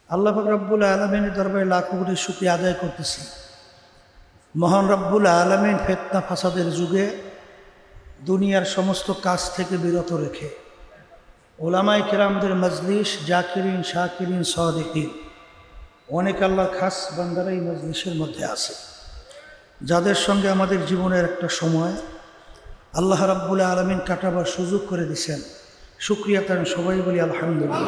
আল্লাহ পাক রব্বুল আলামিনের দরবারে লাখ কোটি শুকরিয়া আদায় করতেছি। মহান রব্বুল আলামিন ফিতনা ফাসাদের যুগে দুনিয়ার সমস্ত কাজ থেকে বিরত রেখে ওলামায়ে কেরামদের মজলিস, জাকিরিন, শাকিরিন, সাদিকিন, অনেক আল্লাহর খাস বান্দারা এই মজলিসের মধ্যে আছে, যাদের সঙ্গে আমাদের জীবনের একটা সময় আল্লাহ রাব্বুল আলামিন কাটাবার সুযোগ করে দিয়েছেন। শুকরিয়া তার সবাই বলি আলহামদুলিল্লাহ।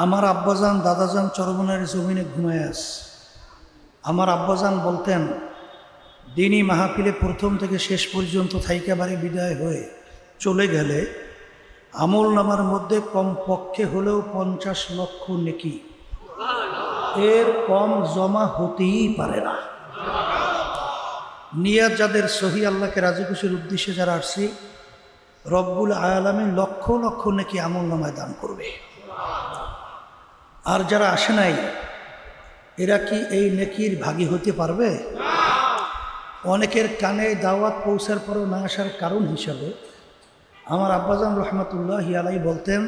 আমার আব্বাজান দাদাজান চরমনার জমিনে ঘুমায় আস। আমার আব্বাজান বলতেন, দিনই মাহফিলে প্রথম থেকে শেষ পর্যন্ত থাইকা বাড়ি বিদায় হয়ে চলে গেলে আমল নামার মধ্যে কমপক্ষে হলেও 50 লক্ষ নেকি, এর কম জমা হতেই পারে না। নিয়াত যাদের সহি, আল্লাহকে রাজি খুশির উদ্দেশ্যে যারা আসছি, রব্বুল আলামিন লক্ষ লক্ষ নেকি আমল নামায় দান করবে। আর যারা আসে নাই, এরা কি এই নেকির ভাগী হতে পারবে? অনেকের কানে দাওয়াত পৌঁছার পরও না আসার কারণ হিসাবে আমার আব্বাজান রহমতুল্লাহি আলাইহি বলতেন,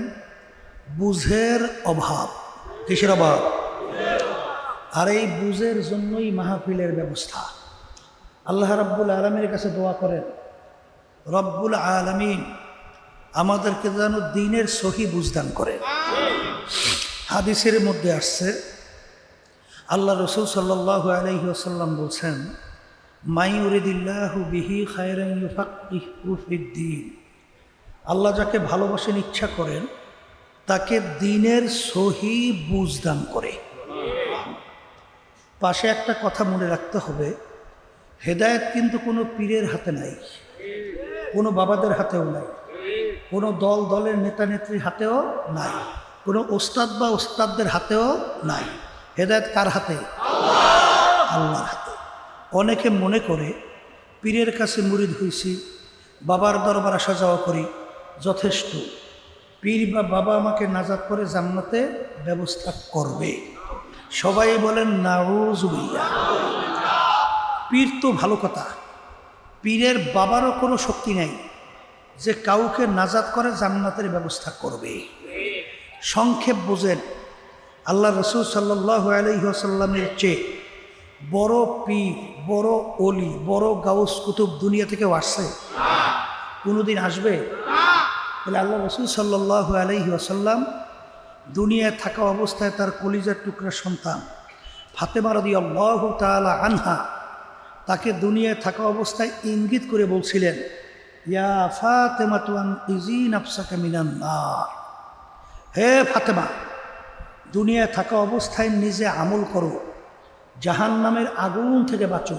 বুঝের অভাব। কিসের অভাব? আর এই বুঝের জন্যই মাহফিলের ব্যবস্থা। আল্লাহ রাব্বুল আলামিনের কাছে দোয়া করেন, রব্বুল আলামিন আমাদেরকে যেন দ্বীনের সহি বুঝদান করেন। হাদিসের মধ্যে আসছে, আল্লাহ রসুল সাল্লাল্লাহু আলাইহি ওয়াসাল্লাম বলছেন, মা ইউরিদিল্লাহু বিহি খায়রান ইউফাক্কিহু ফিদ্দীন। আল্লাহ যাকে ভালোবাসেন, ইচ্ছা করেন, তাকে দ্বীনের সহি বুঝদান করে। পাশে একটা কথা মনে রাখতে হবে, হেদায়েত কিন্তু কোনো পীরের হাতে নাই, কোনো বাবাদের হাতেও নাই, কোনো দলের নেতা নেত্রীর হাতেও নাই, কোনো ওস্তাদ বা ওস্তাদদের হাতেও নাই। হেদায়েত কার হাতে? আল্লাহর হাতে। অনেকে মনে করে পীরের কাছে মুরিদ হইছি, বাবার দরবার আসা যাওয়া করি, যথেষ্ট। পীর বা বাবা আমাকে নাজাত করে জান্নাতে ব্যবস্থা করবে। সবাই বলেন নাউজুবিল্লাহ। পীর তো ভালো কথা, পীরের বাবারও কোনো শক্তি নাই যে কাউকে নাজাত করে জান্নাতের ব্যবস্থা করবে। সংক্ষেপ বোঝেন, আল্লাহ রসুল সাল্লাল্লাহু আলাইহি ওয়াসাল্লামের চেয়ে বড় পীর, বড় অলি, বড় গাউস কুতুব দুনিয়া থেকে আসছে? কোনোদিন আসবে? তাহলে আল্লাহ রসুল সাল্লাল্লাহু আলাইহি ওয়াসাল্লাম দুনিয়ায় থাকা অবস্থায় তার কলিজার টুকরা সন্তান ফাতেমা রাদিয়াল্লাহু তাআলা আনহা তাকে দুনিয়ায় থাকা অবস্থায় ইঙ্গিত করে বলছিলেন, ইয়া ফাতেমাতু আনকিজি নাফসাকা মিনান নার। হে ফাতেমা, দুনিয়ায় থাকা অবস্থায় নিজে আমল করো, জাহান্নামের আগুন থেকে বাঁচো,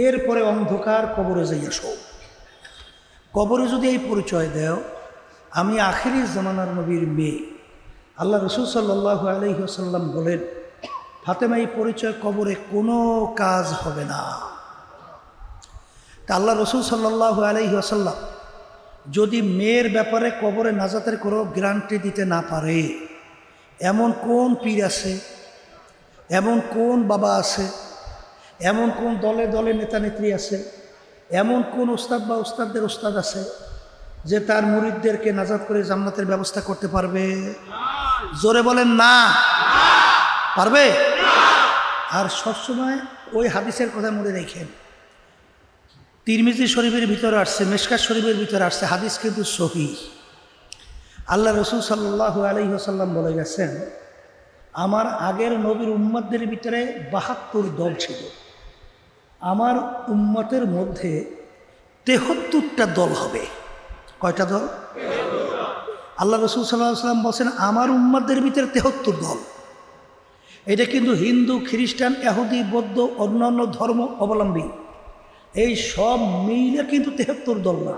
এরপরে অন্ধকার কবরে যাইয়া শো। কবরে যদি এই পরিচয় দেও আমি আখিরি জামানার নবীর মেয়ে, আল্লাহ রসুল সাল্লাল্লাহু আলাইহি ওয়াসাল্লাম বলেন, ফাতেমা এই পরিচয় কবরে কোনো কাজ হবে না। তা আল্লাহ রসুল সাল্লাল্লাহু আলাইহি ওয়াসাল্লাম যদি মেয়ের ব্যাপারে কবরে নাজাতের কোনো গ্যারান্টি দিতে না পারে, এমন কোন পীর আছে, এমন কোন বাবা আছে, এমন কোন দলে দলে নেতা নেত্রী আছে, এমন কোন ওস্তাদ বা ওস্তাদদের ওস্তাদ আছে যে তার মুরিদদেরকে নাজাত করে জান্নাতের ব্যবস্থা করতে পারবে? জোরে বলেন না। পারবে? আর সবসময় ওই হাদিসের কথা মনে রেখেন, তিরমিজি শরীফের ভিতরে আসছে, মিশকাত শরীফের ভিতরে আসছে, হাদিস কিন্তু সহিহ। আল্লাহ রসুল সাল্লাল্লাহু আলাইহি ওয়াসাল্লাম বলে গেছেন, আমার আগের নবীর উম্মতদের ভিতরে 72 দল ছিল, আমার উম্মতের মধ্যে 73টা দল হবে। কয়টা দল? আল্লাহ রসুল সাল্লাল্লাহু আলাইহি ওয়াসাল্লাম বলছেন, আমার উম্মতদের ভিতরে 73 দল। এটা কিন্তু হিন্দু, খ্রিস্টান, ইহুদি, বৌদ্ধ, অন্যান্য ধর্ম অবলম্বী, এই সব মিলে কিন্তু 73 দল না।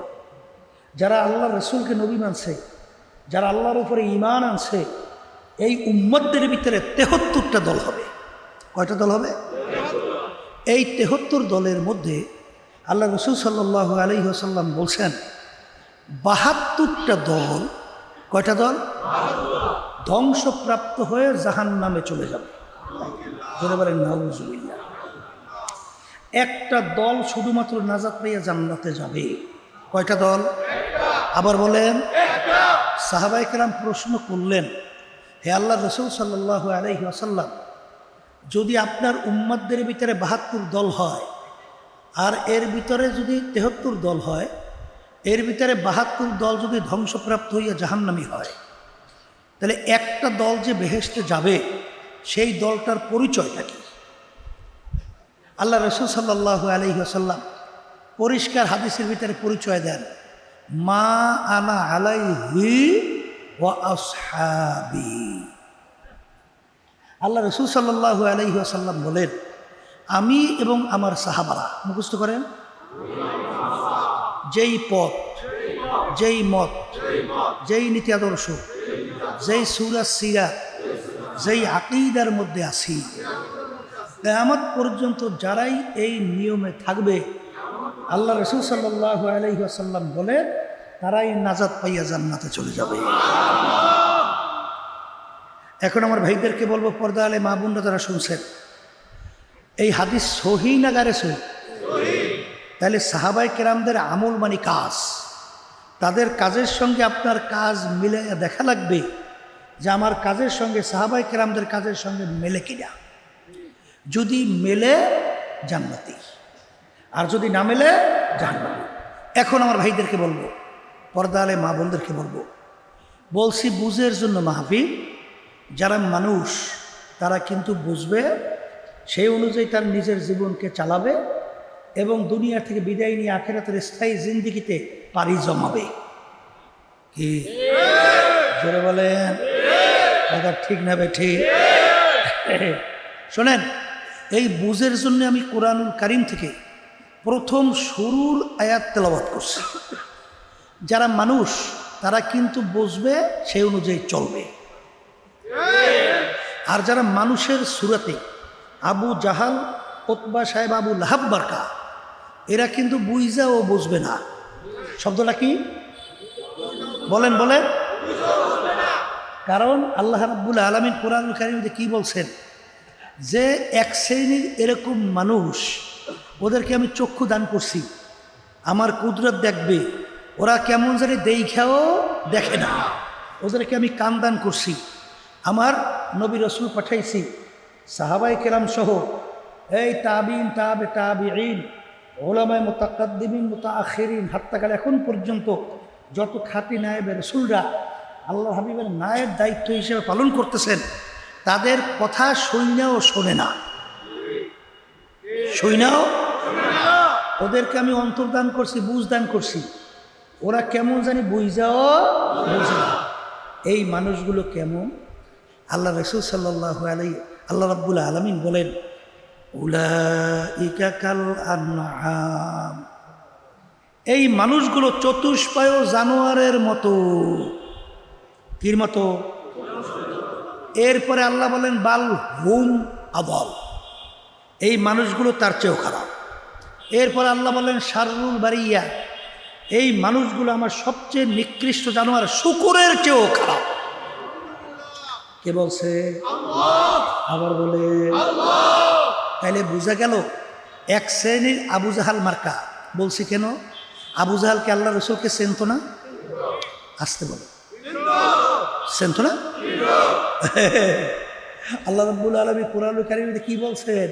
যারা আল্লাহ রসুলকে নবী মানছে, যারা আল্লাহর উপরে ঈমান আনছে, এই উম্মতদের ভিতরে 73টা দল হবে। কয়টা দল হবে? এই 73 দলের মধ্যে আল্লাহ রসুল সাল্লাল্লাহু আলাইহি ওয়াসাল্লাম বলছেন, 72টা দল, কয়টা দল? ধ্বংসপ্রাপ্ত হয়ে জাহান্নামে চলে যাবে। বলে বলেন নাউজুবিল্লাহ। একটা দল শুধুমাত্র নাজাত পাইয়া জান্নাতে যাবে। কয়টা দল? আবার বলেন। সাহাবায়ে কেরাম প্রশ্ন করলেন, হে আল্লাহ রসুল সাল্লাল্লাহু আলাইহি ওয়াসাল্লাম, যদি আপনার উম্মতদের ভিতরে ৭২ দল হয় আর এর ভিতরে যদি ৭৩ দল হয়, এর ভিতরে ৭২ দল যদি ধ্বংসপ্রাপ্ত হইয়া জাহান্নামী হয়, তাহলে একটা দল যে বেহেশতে যাবে সেই দলটার পরিচয়টা কি? আল্লাহ রসুল সাল্লাল্লাহু আলাইহি ওয়াসাল্লাম পরিষ্কার হাদিসের ভিতরে পরিচয় দেন, মা আনা আলাইহি ওয়া আসহাবি। আল্লাহ রসুল সাল্লাল্লাহু আলাইহি ওয়াসাল্লাম বলেন, আমি এবং আমার সাহাবারা, মুখস্থ করেন, যেই পথ, যেই মত, যেই নীতি আদর্শ, যেই সূরা সিরাত, যেই আকীদার মধ্যে আছি, কিয়ামত পর্যন্ত যারাই এই নিয়মে থাকবে, আল্লাহ রসুল সাল্লাল্লাহু আলাইহি ওয়াসাল্লাম বলেন, তারাই নাজাত পাইয়া জান্নাতে চলে যাবে। এখন আমার ভাইদেরকে বলবো, পর্দা আলে মা বোনরা যারা শুনছেন, এই হাদিস সহিহ না গায়রে সহিহ? তাহলে সাহাবাই কেরামদের আমল মানে কাজ, তাদের কাজের সঙ্গে আপনার কাজ মিলে দেখা লাগবে যে আমার কাজের সঙ্গে সাহাবাই কেরামদের কাজের সঙ্গে মেলে কিনা। যদি মেলে জান্নাতি, আর যদি না মেলে জাহান্নামী। এখন আমার ভাইদেরকে বলবো, পর্দা আলে মা বোনদেরকে বলছি বুঝের জন্য মাহফিল। যারা মানুষ তারা কিন্তু বুঝবে, সেই অনুযায়ী তার নিজের জীবনকে চালাবে এবং দুনিয়া থেকে বিদায় নিয়ে আখিরাতের স্থায়ী জিন্দেগিতে পাড়ি জমাবে। কি জোরে বলেন, কথা ঠিক না ঠিক? শোনেন, এই বুঝের জন্য আমি কোরআনুল কারীম থেকে প্রথম শুরুর আয়াত তেলাওয়াত করছি। যারা মানুষ তারা কিন্তু বুঝবে, সেই অনুযায়ী চলবে। আর যারা মানুষের সুরাতে আবু জাহাল, উতবা সাহেব, আবু লাহাব বারকা, এরা কিন্তু বুঝা ও বুঝবে না। শব্দটা কি বলেন বলেন? কারণ আল্লাহ রাব্বুল আলামিন কোরআনুল কারীমে কি বলছেন, যে এক শ্রেণীর এরকম মানুষ, ওদেরকে আমি চক্ষু দান করছি, আমার কুদরত দেখবে, ওরা কেমন জানি দেখাও দেখে না। ওদেরকে আমি কান দান করছি, আমার নবী রসুল পাঠাইছি, সাহাবাই কেরাম সহ এই তাবিন, তাবিঈন, উলামায়ে মুতাকাদ্দিমিন, মুতাআখিরিন, হাত্তাকাল এখন পর্যন্ত যত খাঁটি নায়েবে রসুলরা আল্লাহ হাবিবের নায়েব দায়িত্ব হিসেবে পালন করতেছেন, তাদের কথা শুইনাও শোনে না, শুইনাও। ওদেরকে আমি অন্তর্দান করছি, বুঝ দান করছি, ওরা কেমন জানি বুঝাও বুঝে না। এই মানুষগুলো কেমন? আল্লাহ রাসূল সাল্লাল্লাহু আলাইহি, আল্লাহ রাব্বুল আলামিন বলেন, উলাইকা কাল আনআম, এই মানুষগুলো চতুষ্পায় জানোয়ারের মতো। কির মতো? এরপরে আল্লাহ বলেন, বাল হুম আদল, এই মানুষগুলো তার চেয়েও খারাপ। এরপর আল্লাহ বলেন, শাররুল বারিয়া, এই মানুষগুলো আমার সবচেয়ে নিকৃষ্ট জানোয়ার, শূকরের চেয়েও খারাপ। কে বলছে? আবার বলে। তাইলে বোঝা গেল এক শ্রেণীর আবু জাহাল মার্কা। বলছি কেন? আবু জাহালকে আল্লাহ রসুলকে চেনত না। আসতে বলো, চেনত না? আল্লাহ রাব্বুল আলামিন কোরআনুল কারীমে কি বলছেন,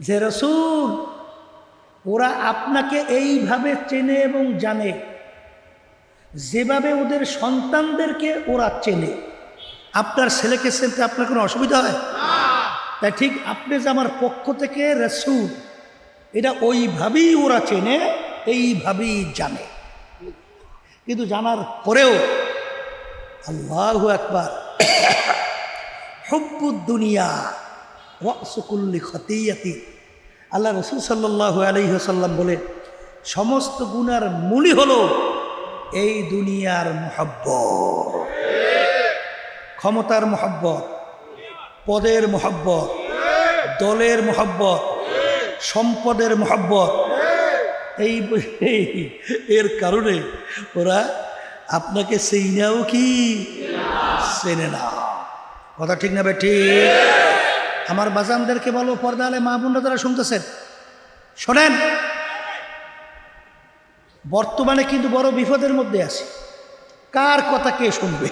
যে রসুল ওরা আপনাকে এইভাবে চেনে এবং জানে, যেভাবে ওদের সন্তানদেরকে ওরা চেনে। আপনার ছেলেকে চিনতে আপনার কোনো অসুবিধা হয়? তাই ঠিক আপনি যে আমার পক্ষ থেকে রাসূল, এটা ওইভাবেই ওরা চেনে, এইভাবেই জানে। কিন্তু জানার পরেও আল্লাহু আকবার, হুব্বুদ দুনিয়া রাসু কুল্লি খতিয়াতি, আল্লাহ রাসূল সাল্লাল্লাহু আলাইহি ওয়াসাল্লাম বলেন, সমস্ত গুনার মূলই হলো এই দুনিয়ার মহব্বত। ক্ষমতার মহব্বত, পদের মহব্বত, দলের মহব্বত, সম্পদের মহব্বত, এই এর কারণে ওরা আপনাকে চেনাও কি চেনে না। কথা ঠিক না ভাই? ঠিক। আমার বাজানদেরকে বলো, পর্দা আলে মা বোনরা যারা শুনতেছেন, শোনেন, বর্তমানে কিন্তু বড় বিপদের মধ্যে আছে। কার কথা কে শুনবে?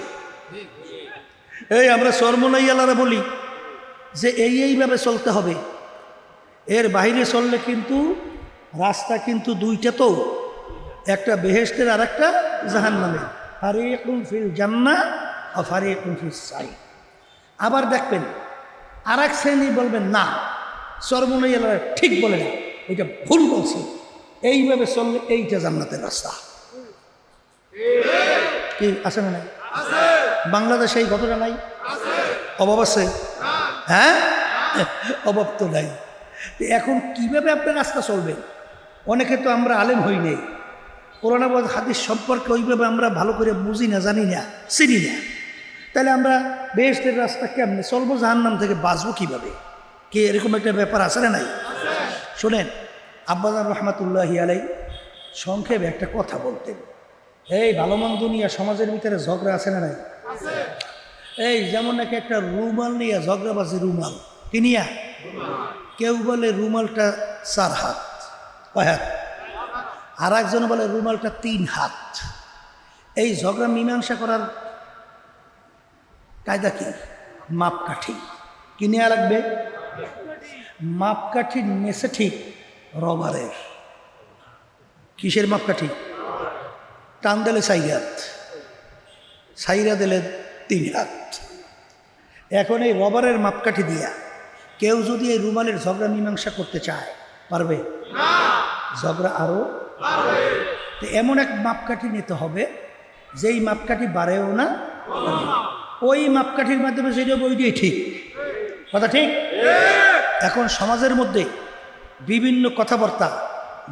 এই আমরা চরমনাইয়ালারা বলি যে এইভাবে চলতে হবে, এর বাইরে চললে কিন্তু রাস্তা কিন্তু দুইটা, তো একটা বেহেশতের আর একটা জাহান্নামের। ফারিকুন ফিল জান্নাহ আর ফারিকুন ফিস সাইর। আবার দেখবেন আর এক শ্রেণী বলবেন না, চরমনাইয়ালারা ঠিক বলে না, এটা ভুল বলছে, এইভাবে চললে এইটা জান্নাতের রাস্তা। কি আছে না নাই? বাংলাদেশে এই ঘটনা নাই? অভাব আছে? হ্যাঁ, অভাব তো নাই। এখন কিভাবে আপনার রাস্তা চলবে? অনেকে তো আমরা আলেম হই নাই, কোরআন হাদিস সম্পর্কে ওইভাবে আমরা ভালো করে বুঝি না, জানি না, চিনি না। তাহলে আমরা বেহেশতের রাস্তা কেমনে চলবো, জাহান্নাম থেকে বাঁচবো কিভাবে? কি এরকম একটা ব্যাপার আছে না নাই? শোনেন, আব্বাজান রহমাতুল্লাহি আলাইহি সংক্ষেপে একটা কথা বলতেন। এই ভালো মন্দ নিয়ে সমাজের ভিতরে ঝগড়া আছে না নাই? এই যেমন নাকি একটা রুমাল নিয়ে ঝগড়াবাজি, রুমাল কি নিয়া? কেউ বলে রুমালটা 4 হাত, কয় হাত? আর একজন বলে রুমালটা 3 হাত। এই ঝগড়া মীমাংসা করার কায়দা কি? মাপকাঠি। কি নেওয়া লাগবে? মাপকাঠির নেছে ঠিক রবারের। কিসের মাপকাঠি? টান দিলে 4 হাত, সাইরা দিলে 3 হাত। এখন এই রবারের মাপকাঠি দিয়া কেউ যদি এই রুমালের ঝগড়া মীমাংসা করতে চায়, পারবে? ঝগড়া আরো তো এমন এক মাপকাঠি নিতে হবে যেই মাপকাঠি বাড়েও না, ওই মাপকাঠির মাধ্যমে যেটা বইটাই ঠিক। কথা ঠিক? এখন সমাজের মধ্যে বিভিন্ন কথাবার্তা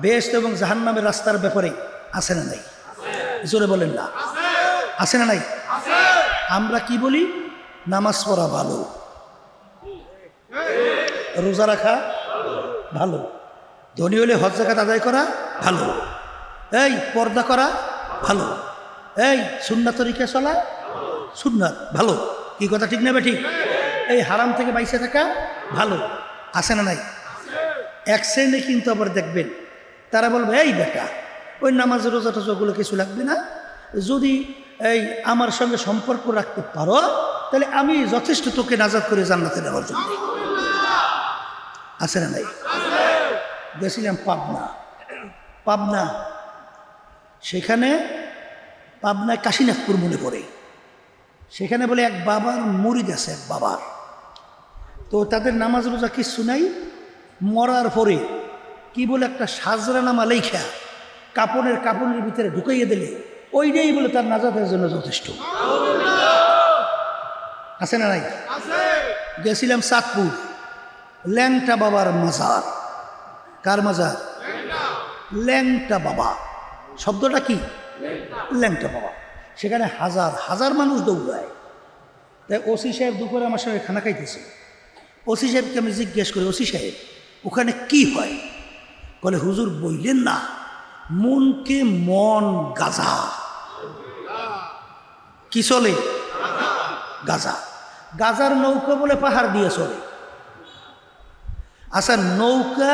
বেহেশত এবং জাহান্নামের রাস্তার ব্যাপারে আছে না নাই? জোরে বলেন না, আছে না নাই? আমরা কি বলি? নামাজ পড়া ভালো, রোজা রাখা ভালো, ধনী হলে হজ যাকাত আদায় করা ভালো, এই পর্দা করা ভালো, এই সুন্নাত তরিকা চলা সুন্নাত ভালো। কি কথা ঠিক না? ঠিক। এই হারাম থেকে বাইসে থাকা ভালো, আছে না নাই? এক শ্রেণী কিন্তু আবার দেখবেন তারা বলবে, এই বেটা ওই নামাজ রোজা টোজাগুলো কিছু লাগবে না, যদি এই আমার সঙ্গে সম্পর্ক রাখতে পারো তাহলে আমি যথেষ্ট তোকে নাজাত করে জান্নাতে নেওয়ার জন্য। আছে না নাই? গেছিলাম পাবনা, সেখানে পাবনায় কাশীনাথপুর মনে পড়ে, সেখানে বলে এক বাবার মুরিদ আছে, এক বাবার, তো তাদের নামাজ রোজা কিচ্ছু নাই, মরার পরে কি বলে একটা সাজরা নামা লেখা কাপড়ের ভিতরে ঢুকাইয়ে দিলে ওইটাই বলে তার নাজাতের জন্য যথেষ্ট। আছে না নাই? গেছিলাম চাঁদপুর, ল্যাংটা বাবার মাজার। কার মাজার? ল্যাংটা বাবা। শব্দটা কি? ল্যাংটা বাবা। সেখানে হাজার হাজার মানুষ দৌড়ায়। তাই ওসি সাহেব দুপুরে আমার সঙ্গে খানা খাইতেছে। ওসি সাহেবকে আমি জিজ্ঞেস করি, ওসি সাহেব ওখানে কি হয়? বলে, হুজুর বললেন না, মনকে মন গাজা। কি চলে? গাজা। গাজার নৌকা বলে পাহাড় দিয়ে চলে। আচ্ছা, নৌকা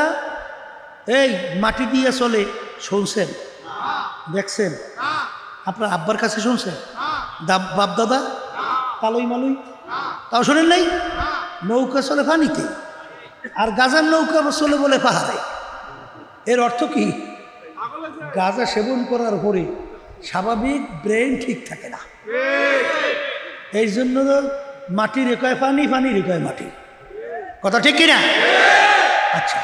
এই মাটি দিয়ে চলে শুনছেন, দেখছেন? আপনার আব্বার কাছে শুনছেন? বাপ দাদা কালই মালুই তাও শোনেন নাই? নৌকা চলে পানিতে, আর গাজার নৌকা চলে বলে পাহাড়ে। এর অর্থ কি? গাঁজা সেবন করার পরে স্বাভাবিক ব্রেন ঠিক থাকে না, এই জন্য মাটি রেখায় পানি, পানি রেখায় মাটি। কথা ঠিক কিনা? আচ্ছা,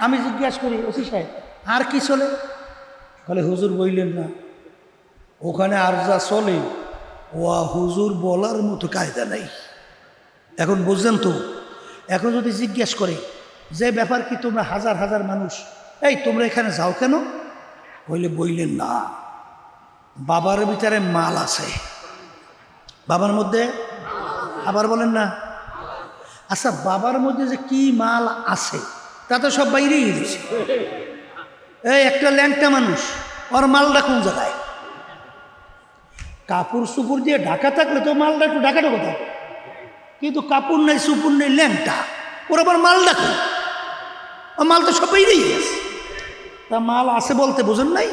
আমি জিজ্ঞাসা করি, ওসি সাহেব আর কি চলে? বলে, হুজুর বললেন না, ওখানে আর যা চলে ও হুজুর বলার মতো কায়দা নাই। এখন বুঝলেন তো? এখন যদি জিজ্ঞেস করে যে ব্যাপার কি, তোমরা হাজার হাজার মানুষ, এই তোমরা এখানে যাও কেন? বললেন না, বাবার ভিতরে মাল আছে, বাবার মধ্যে। আবার বলেন না। আচ্ছা, বাবার মধ্যে যে কি মাল আছে তা তো সব বাইরেই গেছে। এই একটা ল্যাংটা মানুষ, ওর মালটা কোন জায়গায়? কাপড় সুপুর দিয়ে ঢাকা থাকলে তো মালটা একটু ঢাকাটা কোথায়, কিন্তু কাপড় নেই, সুপুর নেই, ল্যাংটা, ওর আবার মাল ডাকো, মাল তো সব বাইরেই গেছে। তা মাল আছে বলতে বোঝেন নাই?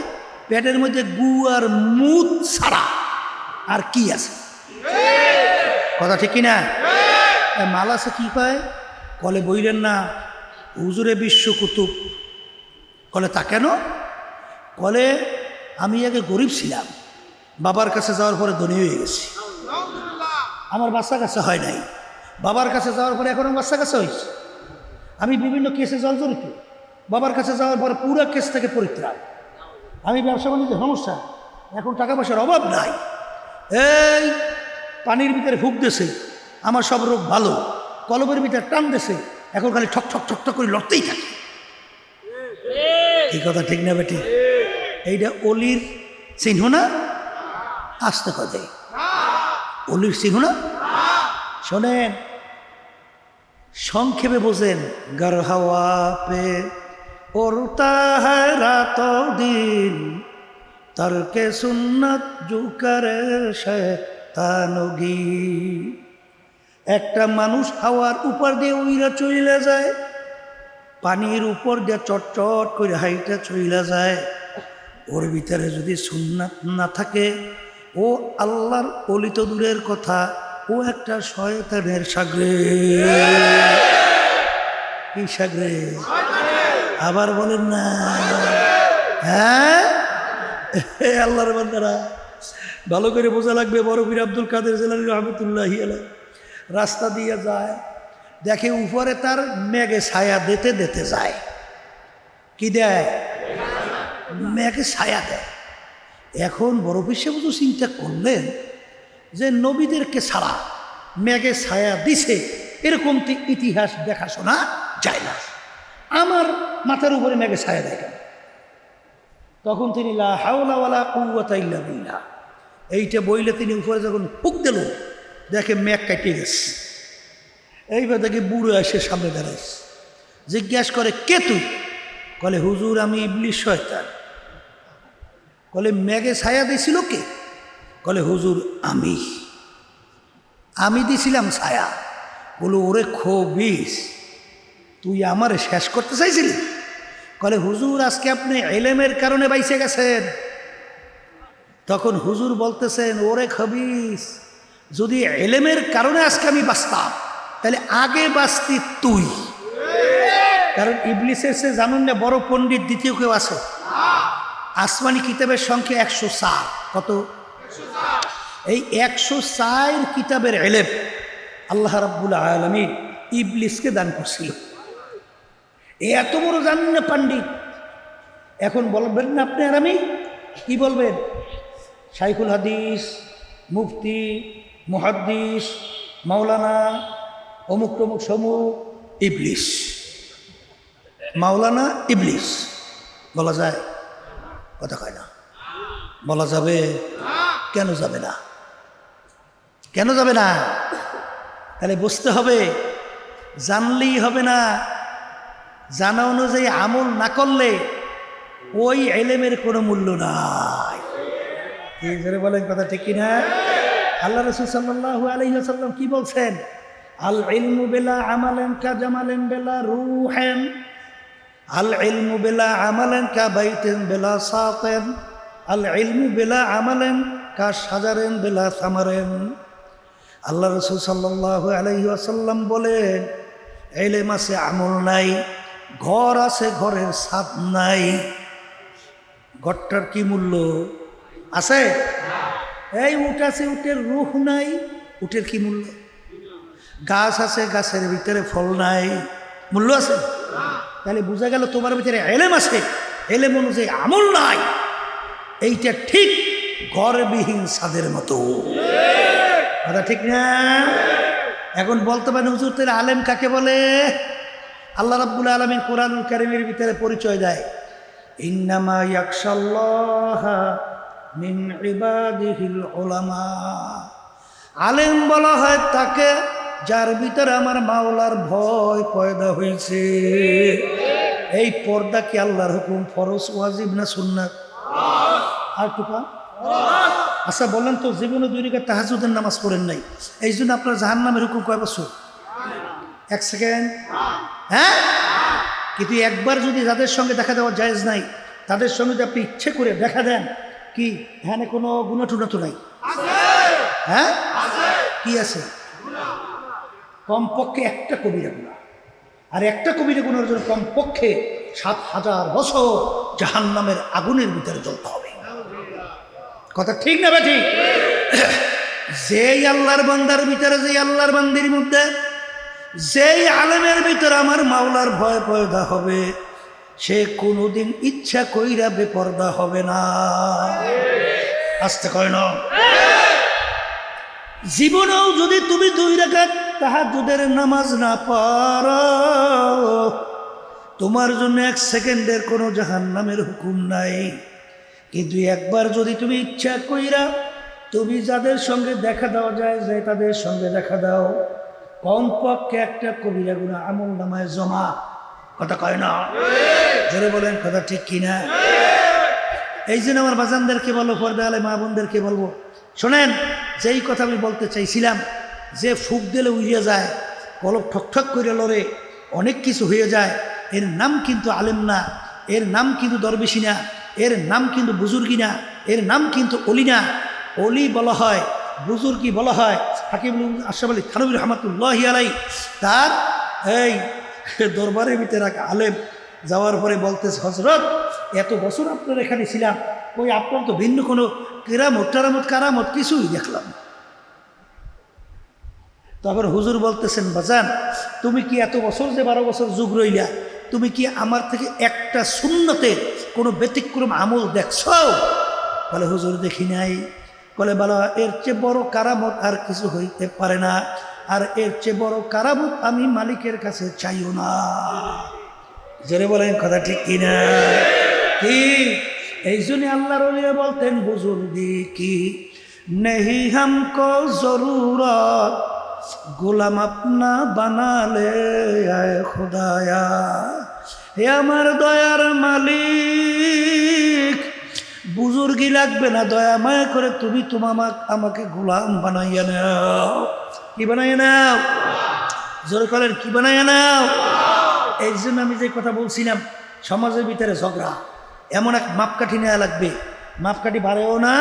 পেটের মধ্যে গু আর মুদ ছাড়া আর কি আছে? কথা ঠিক কিনা? মাল আছে কি কয়, কলে বইলেন না হুজুরে বিশ্ব কুতুব। কলে তা কেন? কলে আমি আগে গরিব ছিলাম, বাবার কাছে যাওয়ার পরে ধনী হয়ে গেছি। আমার বাচ্চা কাছে হয় নাই, বাবার কাছে যাওয়ার পরে এখন বাচ্চা কাছে হয়েছে। আমি বিভিন্ন কেসে জর্জরিত, বাবার কাছে যাওয়ার পরে পুরো কেস থেকে পরিত্রাণ। আমি ব্যবসা বাণিজ্যের সমস্যা, এখন টাকা পয়সার অভাব নাই। এই পানির ভিতরে ফুক দেছে, আমার সব রোগ ভালো। কলমের ভিতরে টান দেছে, এখন খালি ঠক ঠক ঠক ঠক করে লড়তেই থাকে। এই কথা ঠিক না বেটি? এইটা অলির চিহ্ন না? আসতে কথা অলির চিহ্ন না? শোনেন, সংক্ষেপে বোঝেন। গর হাওয়া পে উড়তা হ্যায় রাতোं দিন, তরকে সুন্নত জু করে শয়তানগি। একটা মানুষ হাওয়ার উপর দিয়ে উইরা চইলা যায়, পানির উপর দিয়ে চটচট করে হাইটা চইলা যায়। ওর ভিতরে যদি সুন্নাত না থাকে, ও আল্লাহর অলি তো দূরের কথা, ও একটা শয়তানের শাগরেদ। কি শাগরেদ? আবার বলেন না? হ্যাঁ, আল্লাহর বান্দারা ভালো করে বোঝা লাগবে। বড় পীর আব্দুল কাদের জিলানী রহমতুল্লাহি আলাইহি রাস্তা দিয়ে যায়, দেখে উপরে তার মেঘে ছায়া দিতে দিতে যায়। কি দেয়? মেঘে ছায়া দেয়। এখন বড় পীর সাহেব তো চিন্তা করলেন যে নবীদেরকে ছাড়া মেঘে ছায়া দিছে এরকম তো ইতিহাস দেখাশোনা যায় না, আমার মাথার উপরে মেঘে ছায়া দেয় কেন? তখন তিনি লা হাওলা ওয়ালা কুওয়াতা ইল্লা বিল্লাহ এইটা বইলে তিনি উপরে যখন ফুক দিল, দেখে মেঘ কাটে গেছে। এইবার দেখে বুড়ো এসে সামনে দাঁড়াইছে, জিজ্ঞাসা করে কে তুই? কলে হুজুর আমি ইবলিস শয়তান। কলে মেঘে ছায়া দিয়েছিল কে? কলে হুজুর আমি দিছিলাম ছায়া। বলো ওরে খবিস, তুই আমারে শেষ করতে চাইছিলি? কলে হুজুর আজকে আপনি ইলমের কারণে বাইসে গেছেন। তখন হুজুর বলতেছেন ওরে খবিস, যদি ইলমের কারণে আজকে আমি বাঁচতাম তাহলে আগে বাঁচতি তুই। কারণ ইবলিসের সে জানুন না বড় পণ্ডিত দ্বিতীয় কেউ আছে? আসমানি কিতাবের সংখ্যা 104। কত? এই 104 কিতাবের ইলম আল্লাহ রাব্বুল আলামিন ইবলিসকে দান করছিল। এত বড় জানেন না পণ্ডিত। এখন বলবেন না আপনি আর আমি কি বলবেন? শাইখুল হাদিস, মুফতি, মুহাদ্দিস, মাওলানা, অমুক টমুক সমুক, ইবলিস। মাওলানা ইবলিস বলা যায়? কথা কয় না। বলা যাবে? কেন যাবে না? কেন যাবে না? তাহলে বুঝতে হবে, জানলেই হবে না, জানা অনুযায়ী আমল না করলে ওই ইলমের কোনো মূল্য নাই। এই জন্য বলেন কথা ঠিক কিনা? আল্লাহ রাসূল সাল্লাল্লাহু আলাইহি ওয়াসাল্লাম কি বলছেন? আল ইলমু বিলা আমালিন কা জামালিন বিলা রূহিন, আল ইলমু বিলা আমালিন কা বাইতিন বিলা সাতিন, আল ইলমু বিলা আমালিন কা শাজারিন বিলা সামারিন। আল্লাহ রাসূল সাল্লাল্লাহু আলাইহি ওয়াসাল্লাম বলেন, ইলম আছে আমল নাই, ঘর আছে ঘরের ছাদ নাই। ঘরটার কি মূল্য আছে? এই উট আছে, উটের রূহ নাই, উটের কি মূল্য? গাছ আছে, গাছের ভিতরে ফল নাই, মূল্য আছে? তাহলে বোঝা গেল তোমার ভিতরে ইলম আছে, ইলম অনুযায়ী আমল নাই। এইটা ঠিক ঘরবিহীন ছাদের মতো। কথা ঠিক না? এখন বলতে পারেন হুজুর তাহলে আলেম কাকে বলে? আল্লাহ রাব্বুল আলামিন কোরআনুল কারীমের ভিতরে পরিচয় দেয়, ইন্নামা ইয়াখশাল্লাহা মিন ইবাদিহিল উলামা। আলেম বলা হয় তাকে যার ভিতরে আমার মাওলার ভয় পয়দা হয়েছে। এই পর্দা কি আল্লাহর হুকুম, ফরজ, ওয়াজিব না সুন্নাত? আর টুকা আচ্ছা বলেন তো, জীবনে 2 রাকাত তাহাজ্জুদের নামাজ পড়েন নাই, এই জন্য আপনার জাহান্নামের হুকুম কয় বছর? 1 সেকেন্ড? হ্যাঁ, কিন্তু একবার যদি যাদের সঙ্গে দেখা দেওয়া জায়েজ নাই, তাদের সঙ্গে যদি আপনি ইচ্ছে করে দেখা দেন, কি এখানে কোনো গুনাহ টুনা তো নাই? হ্যাঁ, কি আছে? কমপক্ষে একটা কবিরা গুনাহ, আর একটা কবিরা গুনাহের জন্য কমপক্ষে ৭,০০০ বছর জাহান্নামের আগুনের ভিতরে জ্বলতে হবে। কথা ঠিক না ঠিক? যেই আল্লাহর বান্দার ভিতরে, যেই আল্লাহর বান্দির মধ্যে, যেই আলেমের ভিতরে আমার মাওলার ভয় পয়দা হবে, সে কোনোদিন ইচ্ছা কইরা বেপরদা হবে না। আসতে কয় না। জীবনেও যদি তুমি 2 রাকাত তাহাজ্জুদের নামাজ না পড়ো, তোমার জন্য 1 সেকেন্ডের কোনো জাহান্নামের হুকুম নাই। কিন্তু একবার যদি তুমি ইচ্ছা কইরা তুমি যাদের সঙ্গে দেখা দেওয়া যায় যে তাদের সঙ্গে দেখা দাও, কমপক্ষে একটা কবিরা গুনাহ আমল নামায় জমা। কথা কয় না? জোরে বলেন, কথা ঠিক কিনা? এই জন্য আমার বাজানদেরকে বলবো, পর্দা আলে মা বোনদেরকে বলবো, শোনেন, যেই কথা আমি বলতে চাইছিলাম, যে ফুক দিলে উড়িয়ে যায়, কলব ঠকঠক করে লড়ে, অনেক কিছু হয়ে যায়, এর নাম কিন্তু আলেম না, এর নাম কিন্তু দরবেশি না, এর নাম কিন্তু বুজুর্গি না, এর নাম কিন্তু অলি না। অলি বলা হয়, বুজুর্গি বলা হয় হাকিমুল আশরাফ আলী থানভী রহমাতুল্লাহি আলাইহি। তার এই দরবারের ভিতরে রাখা আলেম যাওয়ার পরে বলতেছে, হযরত এত বছর আপনার এখানে ছিলাম, ওই আপনার তো ভিন্ন কোনো কেরামত টারামত কারামত কিছুই দেখলাম। তারপর হুজুর বলতেছেন, বাজান তুমি কি এত বছর যে 12 বছর যুগ রইলা, তুমি কি আমার থেকে একটা সুন্নতের কোনো ব্যতিক্রম আমল দেখছো? বলে, হুজুর দেখি নাই। বলে, বলো, এর চেয়ে বড় কারামত আর কিছু হইতে পারে না, আর এর চেয়ে বড় কারামত আমি মালিকের কাছে চাইও না। জোরে বলেন, কথা ঠিক কিনা? কি এই জন্য আল্লাহর ওলিরা বলতেন, বুজুর্গি কি নেহি হামকো জরুরত, গোলাম আপনা বানালে আয় খুদায়া। হে আমার দয়ার মালিক, বুজুর্গি লাগবে না, দয়া মায়া করে তুমি আমাকে গোলাম বানাইয়া নাও। কি বানাইয়া নাও? জোরে করেন, কি বানাইয়া নাও? এই জন্য আমি যে কথা বলছিলাম, সমাজের ভিতরে ঝগড়া, এমন এক মাপকাঠি নেওয়া লাগবে, মাপকাঠি বাড়েও না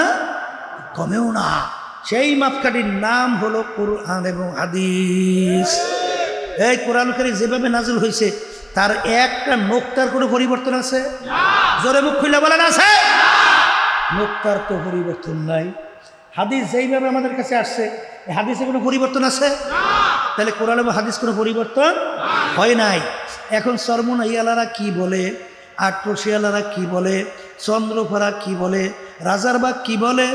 কমেও না। সেই মাপকাঠির নাম হলো কোরআন এবং হাদিস। এই কোরআন কারীম যেভাবে নাযিল হয়েছে, তার একটা নোক্তার কোনো পরিবর্তন আছে? জোরে মুখ খুলে বলেন, আছে? নোক্তার তো পরিবর্তন নাই। হাদিস যেইভাবে আমাদের কাছে আসছে, হাদিসে কোনো পরিবর্তন আছে? তাহলে কোরআন এবং হাদিস কোনো পরিবর্তন হয় নাই। এখন চরমনাইয়ালারা কি বলে, আটরশিয়ালারা কি বলে, চন্দ্রপাড়া কি বলে, রাজারবাগ কি বলে,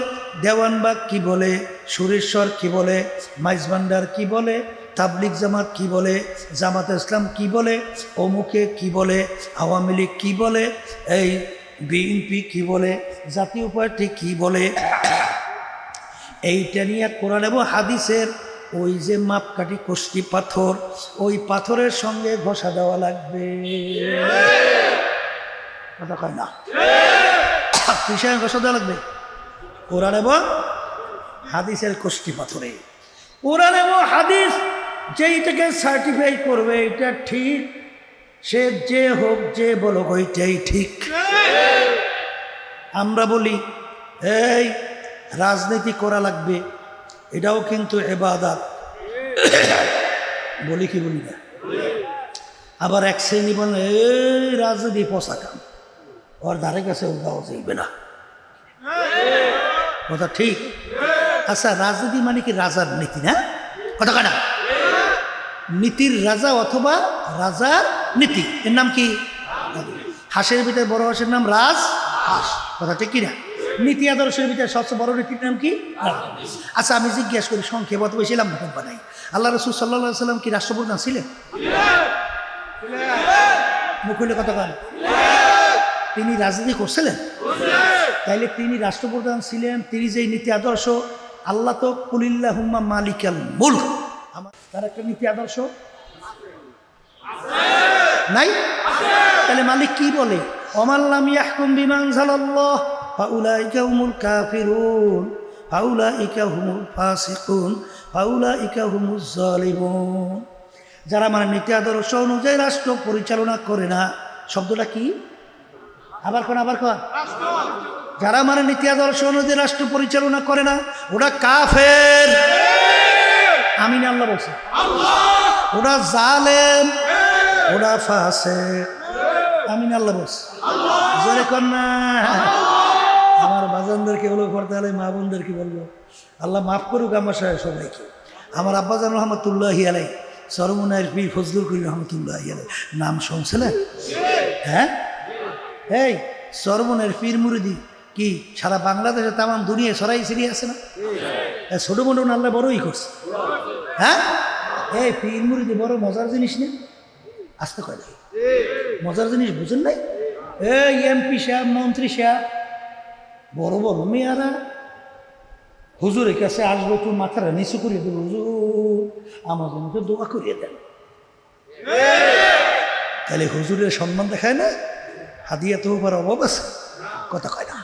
দেওয়ানবাগ কি বলে, সুরেশ্বর কি বলে, মাইজভান্ডার কি বলে, তাবলিগ জামাত কি বলে, জামাত ইসলাম কি বলে, অমুকে কি বলে, আওয়ামী লীগ কি বলে, এই বিএনপি কি বলে, জাতীয় পার্টি কি বলে, এইটা নিয়ে কোরআন এবং হাদিসের ওই যে মাপকাঠি কষ্টি পাথর, ওই পাথরের সঙ্গে ঘষা দেওয়া লাগবে। কথা কয় না? কিসের ঘষা দেওয়া লাগবে? কোরআন এবং হাদিসের কষ্টি পাথরে। কোরআন এবং হাদিস যেইটাকে সার্টিফাই করবে এটা ঠিক, সে যে হোক যে বলো ওইটাই ঠিক। আমরা বলি এই রাজনীতি করা লাগবে, এটাও কিন্তু ইবাদত। বলি কি বলি না? আবার এক শ্রেণী বলে এই রাজনীতি পচা কাম, ওর ধারে কাছে যাওয়া যাইবে না। কথা ঠিক? আচ্ছা, রাজনীতি মানে কি রাজার নীতি না? কথা কেনা নীতির রাজা অথবা রাজার নীতি, এর নাম কি? হাঁসের ভিতরে বড় হাঁসের নাম রাজ হাঁস। কথা ঠিক কিনা? নীতি আদর্শের ভিতরে সবচেয়ে বড় নীতির নাম কি? আচ্ছা, আমি জিজ্ঞেস করি সংক্ষেপ, অত বেশি লাম্বা বানাই, আল্লাহ রসুল সাল্লাল্লাহু আলাইহি সাল্লাম কি রাষ্ট্রপ্রধান ছিলেন? মুখলে কথা বলেন। তিনি রাজনীতি করছিলেন? তাইলে তিনি রাষ্ট্রপ্রধান ছিলেন, তিনি যে নীতি আদর্শ, আল্লাহ তো কুলিল্লাহুম্মা মালিকাল মুলক, তার একটা নীতি আদর্শ নাই? তাহলে মালিক কি বলে? ওমান লাম ইয়াহকুম বিমা আনজালাল্লাহ ফাউলাইকা হুমুল কাফিরুন ফাউলাইকা হুমুল ফাসিকুন ফাউলাইকা হুমুজ জালিমুন। যারা মানে নীতি আদর্শ অনুযায়ী রাষ্ট্র পরিচালনা করে না, শব্দটা কি? আবার কোন যারা মানে নীতি আদর্শ অনুযায়ী রাষ্ট্র পরিচালনা করে না, ওরা কাফের। আমিন আল্লাহ বলছে। ওরা জালেম, ওরা ফাসিক, আমিন আল্লাহ বলছে। জোরে কর না। আমার বাজানদেরকে বলবো, পড়তে হলে মা বোনদেরকে বলবো, আল্লাহ মাফ করুক আমার সবাইকে। আমার আব্বাজান রহমতুল্লাহি আলাই, সরমুনায়ের পীর ফজলুল করিম রহমতুল্লাহি আলাই, নাম শুনছিলেন? হ্যাঁ, এই সরমুনায়ের পীর মুরিদি কি সারা বাংলাদেশে তামাম দুনিয়ায় সরাই ছিড়িয়ে আছে না? ছোট মোটো আল্লাহ বড়ই করছে। হ্যাঁ, এই পীর মুরিদি বড় মজার জিনিস নেই, আসতে কয় নাই, মজার জিনিস বুঝেন নাই? এই এমপি সাহেব, মন্ত্রী সাহেব, বড় বড় মেয়ারা হুজুরের কাছে আসবো, একটু মাথাটা নিচু করিয়ে দেবো, হুজুর আমার জন্য তো দোয়া করিয়ে দেন। তাহলে হুজুরের সম্মান দেখায় না? হাদিয়া তো ওপর অভাব আছে, কথা কয় না,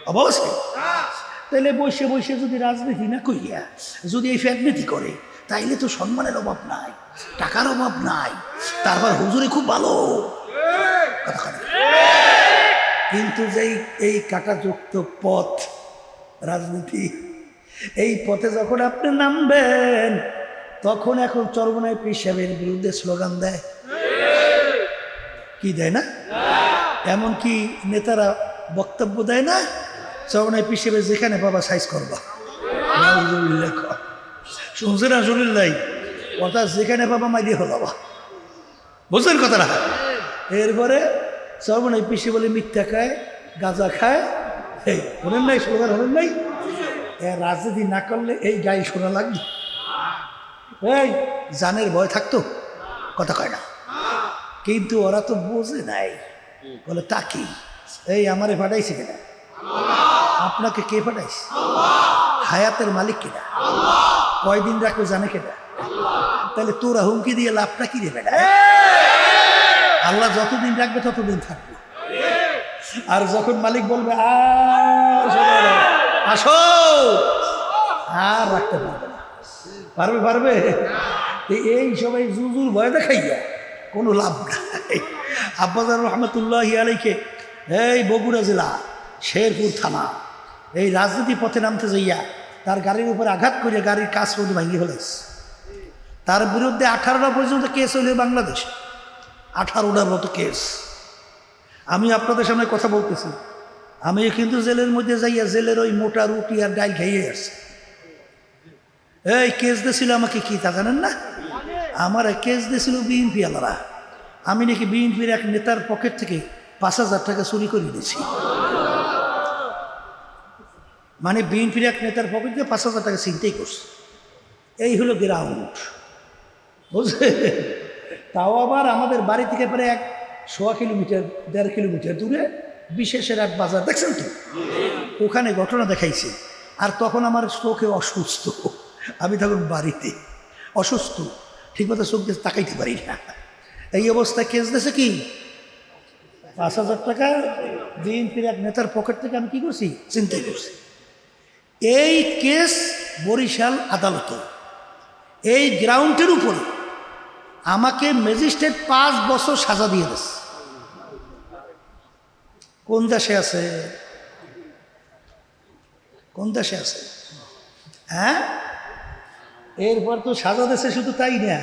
অভাব আছে। তাহলে বসে বসে যদি রাজনীতি না করিয়া যদি এই ফ্যাগনীতি করে, তাইলে তো সম্মানের অভাব নাই, টাকার অভাব নাই, তারপর হুজুরে খুব ভালো, কথা কয় না। কিন্তু যেই এই কাটাযুক্ত পথ রাজনীতি, এই পথে যখন আপনি নামবেন, তখন এখন চরমনায় পীর সাহেবের বিরুদ্ধে স্লোগান দেয়, কি দেয় না? এমনকি নেতারা বক্তব্য দেয় না, চরমনায় পীর সাহেবের যেখানে বাবা সাইজ করবা, শুনছেন আসলিল্লাই, অর্থাৎ যেখানে বাবা মাইদিয়ে হল বাবা, বুঝলেন কথাটা? এরপরে চরমনায় পীর সাহেব বলে মিথ্যা খায়, গাঁজা খায়, এই হলেন নাই, স্লোগান হলেন নাই। রাজনীতি না করলে এই গাই শোনা লাগবে, এই জানের ভয় থাকতো, কথা কয় না। কিন্তু ওরা তো বোঝে নাই, বলে তা কি, এই আমারে পাঠাইছে কিনা? আপনাকে কে পাঠাইছে? হায়াতের মালিক কিনা? কয়দিন রাখবে জানে কিনা? তাহলে তোরা হুমকি দিয়ে লাভটা কি দেবে না? আল্লাহ যতদিন রাখবে ততদিন থাকবে, আর যখন মালিক বলবে আসো, আর রাখতে পারবে না। পারবে? পারবে? এই সবাই জুজুর ভয় দেখাইয়া কোনো লাভ নাই। আব্বাজান রহমতুল্লাহি আলাইকে এই বগুড়া জেলা শেরপুর থানা এই রাজনীতি পথে নামতে যাইয়া তার গাড়ির উপরে আঘাত করে গাড়ির কাজ পর্যন্ত ভাঙিয়ে ফেলেছে। তার বিরুদ্ধে 18টা পর্যন্ত কেস হইল বাংলাদেশ, 18টার মতো কেস। আমি আপনাদের সামনে কথা বলতেছি, আমি কিন্তু জেলের মধ্যে যাইয়া জেলের ওই মোটা রুটি আর ডাইল খাইয়ে আসছি। এই কেস দিয়েছিল আমাকে কি তা জানেন না? আমার কেস দিয়েছিল বিএনপি আলারা, আমি নাকি বিএনপির এক নেতার পকেট থেকে 5,000 টাকা চুরি করে দিয়েছি। মানে বিএনপির এক নেতার পকেট থেকে 5,000 টাকা ছিনতাই করছে। এই হলো গ্রাউন্ড, বুঝলে? তাও আবার আমাদের বাড়ি থেকে প্রায় 1.25 কিলোমিটার 1.5 কিলোমিটার দূরে বিশেষের এক বাজার, দেখছেন তো? ওখানে ঘটনা দেখাইছে। আর তখন আমার চোখে অসুস্থ, আমি তখন বাড়িতে অসুস্থ, ঠিকমতো চোখ দিয়ে তাকাইতে পারি না। এই অবস্থায় কেস দিয়েছে কি 5,000 টাকা বিএনপির এক নেতার পকেট থেকে আমি কি করছি, চিন্তাই করছি। এই কেস বরিশাল আদালতে এই গ্রাউন্ডের উপরে আমাকে ম্যাজিস্ট্রেট 5 বছর সাজা দিয়ে দিয়েছে। কোন দেশে আছে? কোন দেশে আছে? হ্যাঁ, এরপর তো সাজা দিয়েছে। শুধু তাই না,